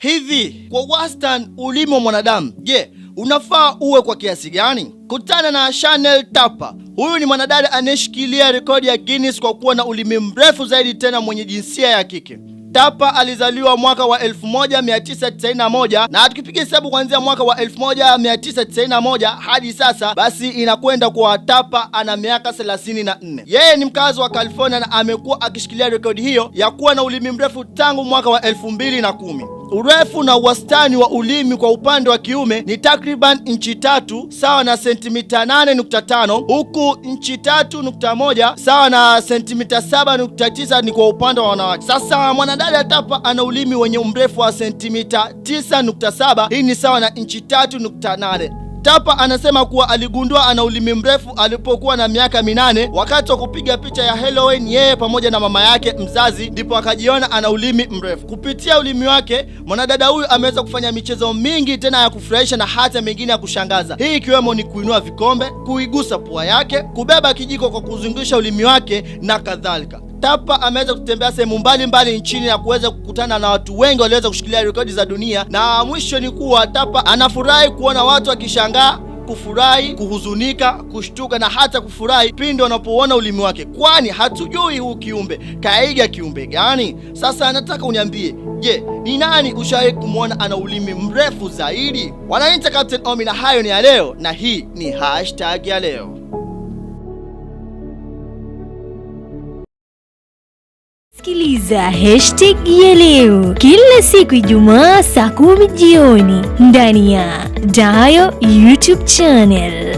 Hivi kwa wastani ulimi wa mwanadamu, je, unafaa uwe kwa kiasi gani? Kutana na Chanel Tapa. Huyu ni mwanadada anayeshikilia rekodi ya Guinness kwa kuwa na ulimi mrefu zaidi, tena mwenye jinsia ya kike. Tapa alizaliwa mwaka wa 1991 na tukipiga hesabu kuanzia mwaka wa 1991 hadi sasa, basi inakwenda kwa Tapa ana miaka 34. Yeye ni mkazi wa California na amekuwa akishikilia rekodi hiyo ya kuwa na ulimi mrefu tangu mwaka wa 2010. Urefu na wastani wa ulimi kwa upande wa kiume ni takriban inchi 3 sawa na sentimita 8.5, huku inchi 3.1 sawa na sentimita 7.9 ni kwa upande wa wanawake. Sasa mwanadada Tapa ana ulimi wenye mrefu wa sentimita 9.7, hii ni sawa na inchi 3.8. Tapa anasema kuwa aligundua ana ulimi mrefu alipokuwa na miaka 8 wakati wa kupiga picha ya Halloween yeye pamoja na mama yake mzazi, ndipo akajiona ana ulimi mrefu. Kupitia ulimi wake, mwanadada huyu ameweza kufanya michezo mingi tena ya kufurahisha na hata mengine ya kushangaza. Hii ikiwemo ni kuinua vikombe, kuigusa pua yake, kubeba kijiko kwa kuzungusha ulimi wake na kadhalika. Tapa ameweza kutembea sehemu mbalimbali nchini na kuweza kukutana na watu wengi walioweza kushikilia rekodi za dunia, na mwisho ni kuwa Tapa anafurahi kuona watu wakishangaa, kufurahi, kuhuzunika, kushtuka na hata kufurahi pindi wanapoona ulimi wake, kwani hatujui huu kiumbe kaiga kiumbe gani. Sasa anataka uniambie, je, ni nani ushawahi kumwona ana ulimi mrefu zaidi? Wanaita Captain Ommy, na hayo ni ya leo, na hii ni hashtag ya leo. Sikiliza hashtag ya leo kila siku Ijumaa saa 10 jioni ndani ya Dayo YouTube channel.